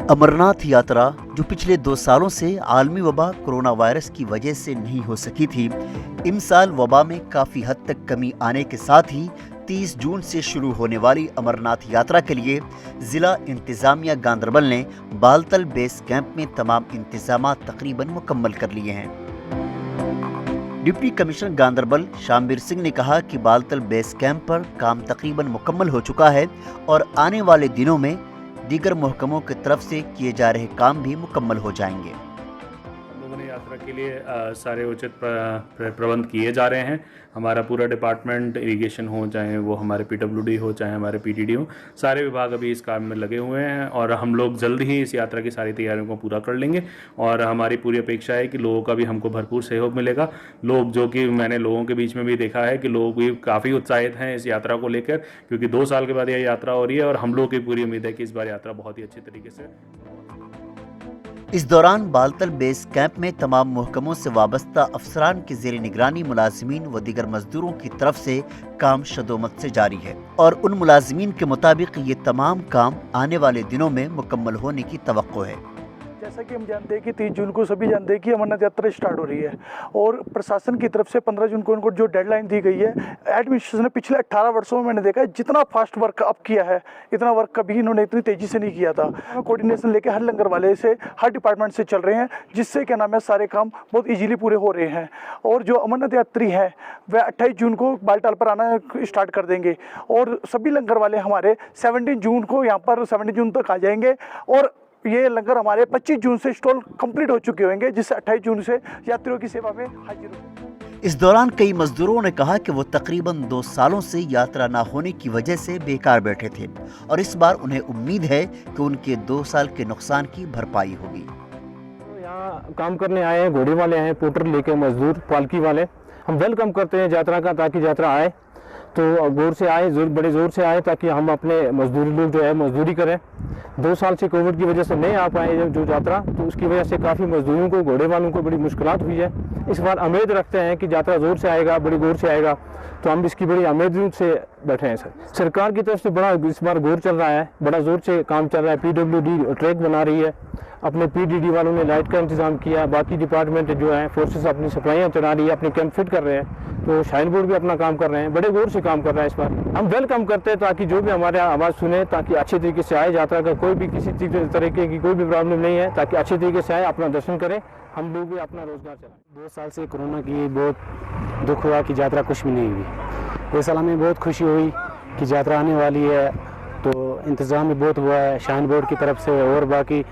अमरनाथ यात्रा जो पिछले 2 सालों से आलमी वबा कोरोना वायरस की वजह से नहीं हो सकी थी, इस साल वबा में काफ़ी हद तक कमी आने के साथ ही 30 जून से शुरू होने वाली अमरनाथ यात्रा के लिए ज़िला इंतज़ामिया गांदरबल ने बालतल बेस कैंप में तमाम इंतजामात तकरीबन मुकम्मल कर लिए हैं। डिप्टी कमिश्नर गांदरबल शामबीर सिंह ने कहा कि बालतल बेस कैंप पर काम तकरीबन मुकम्मल हो चुका है और आने वाले दिनों में दीगर महकमों की तरफ से किए जा रहे काम भी मुकम्मल हो जाएंगे। हम लोगों ने यात्रा के लिए सारे उचित प्रबंध किए जा रहे हैं। हमारा पूरा डिपार्टमेंट, इरिगेशन हो, चाहे वो हमारे पीडब्ल्यूडी हो, चाहे हमारे पीडीडी हो, सारे विभाग अभी इस काम में लगे हुए हैं और हम लोग जल्द ही इस यात्रा की सारी तैयारियों को पूरा कर लेंगे। और हमारी पूरी अपेक्षा है कि लोगों का भी हमको भरपूर सहयोग मिलेगा। लोग, जो कि मैंने लोगों के बीच में भी देखा है कि लोग भी काफ़ी उत्साहित हैं इस यात्रा को लेकर, क्योंकि 2 साल के बाद यह यात्रा हो रही है और हम लोग की पूरी उम्मीद है कि इस बार यात्रा बहुत ही अच्छी तरीके से। इस दौरान बालतल बेस कैंप में तमाम महकमों से वाबस्ता अफसरान की ज़ेर निगरानी मुलाजिमीन व दीगर मजदूरों की तरफ से काम शदोमत से जारी है और उन मुलाजिमीन के मुताबिक ये तमाम काम आने वाले दिनों में मुकम्मल होने की तवक्को है। जैसा कि हम जानते हैं कि 30 जून को सभी जानते हैं कि अमरनाथ यात्रा स्टार्ट हो रही है और प्रशासन की तरफ से 15 जून को इनको जो डेडलाइन दी गई है। एडमिनिस्ट्रेशन ने पिछले 18 वर्षों में मैंने देखा है जितना फास्ट वर्क अब किया है, इतना वर्क कभी इन्होंने इतनी तेज़ी से नहीं किया था। कोऑर्डिनेशन लेके हर लंगर वाले से, हर डिपार्टमेंट से चल रहे हैं, जिससे क्या नाम है सारे काम बहुत ईजीली पूरे हो रहे हैं। और जो अमरनाथ यात्री हैं वह 28 जून को बालटाल पर आना स्टार्ट कर देंगे और सभी लंगर वाले हमारे 17 जून को यहाँ पर 17 जून तक आ जाएंगे और ये लंगर हमारे 25 जून से स्टॉल कंप्लीट हो चुके होंगे, जिससे 28 जून से यात्रियों की सेवा में हाजिर होंगे। इस दौरान कई मजदूरों ने कहा कि वो तकरीबन 2 सालों से यात्रा न होने की वजह से बेकार बैठे थे और इस बार उन्हें उम्मीद है कि उनके 2 साल के नुकसान की भरपाई होगी। तो यहाँ काम करने आए हैं, घोड़े वाले हैं, पोटर लेके मजदूर, पालकी वाले। हम वेलकम करते हैं यात्रा का, ताकि यात्रा आए तो गौर से आए, बड़े ज़ोर से आए, ताकि हम अपने मजदूरी लोग जो है मजदूरी करें। 2 साल से कोविड की वजह से नहीं आ पाए जो यात्रा, तो उसकी वजह से काफ़ी मजदूरों को, घोड़े वालों को बड़ी मुश्किलात हुई है। इस बार उम्मीद रखते हैं कि यात्रा ज़ोर से आएगा, बड़ी गौर से आएगा, तो हम इसकी बड़ी उम्मीद से बैठे हैं। सरकार की तरफ से बड़ा इस बार गौर चल रहा है, बड़ा ज़ोर से काम चल रहा है। पीडब्ल्यूडी ट्रैक बना रही है, अपने पीडीडी वालों ने लाइट का इंतजाम किया, बाकी डिपार्टमेंट जो है फोर्सेस अपनी सप्लाइयाँ चला रही है, अपने कैंप फिट कर रहे हैं, तो शाइन बोर्ड भी अपना काम कर रहे हैं, बड़े गौर से काम कर रहे हैं। इस बार हम वेलकम करते हैं ताकि जो भी हमारे आवाज़ सुने, ताकि अच्छे तरीके से आए। यात्रा का कोई भी किसी तरीके की कोई भी प्रॉब्लम नहीं है, ताकि अच्छे तरीके से आए, अपना दर्शन करें, हम लोग भी अपना रोजगार चलाएं। 2 साल से कोरोना की बहुत दुख हुआ कि यात्रा कुछ भी नहीं हुई। इस साल हमें बहुत खुशी हुई कि यात्रा आने वाली है, तो इंतज़ाम भी बहुत हुआ है शाइन बोर्ड की तरफ से और बाकी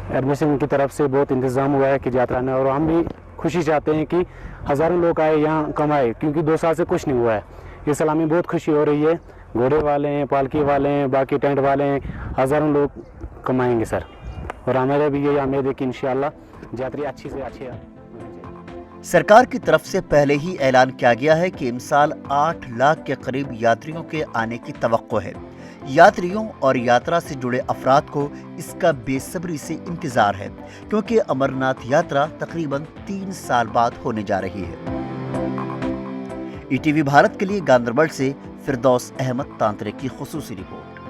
एडमिशन की तरफ से बहुत इंतज़ाम हुआ है कि यात्रा आने, और हम भी खुशी चाहते हैं कि हज़ारों लोग आए, यहाँ कमाए, क्योंकि 2 साल से कुछ नहीं हुआ है। इस साल हमें बहुत खुशी हो रही है। घोड़े वाले हैं, पालकी वाले हैं, बाकी टेंट वाले हैं, हज़ारों लोग कमाएंगे सर, और हमारे भी ये उम्मीद है कि इंशाल्लाह यात्री अच्छी से अच्छी। सरकार की तरफ से पहले ही ऐलान किया गया है कि इस साल 8 लाख के करीब यात्रियों के आने की तवक्को है। यात्रियों और यात्रा से जुड़े अफराद को इसका बेसब्री से इंतजार है, क्योंकि अमरनाथ यात्रा तकरीबन 3 साल बाद होने जा रही है। ईटीवी भारत के लिए गांदरबल से फिरदौस अहमद तांत्रे की खुसूसी रिपोर्ट।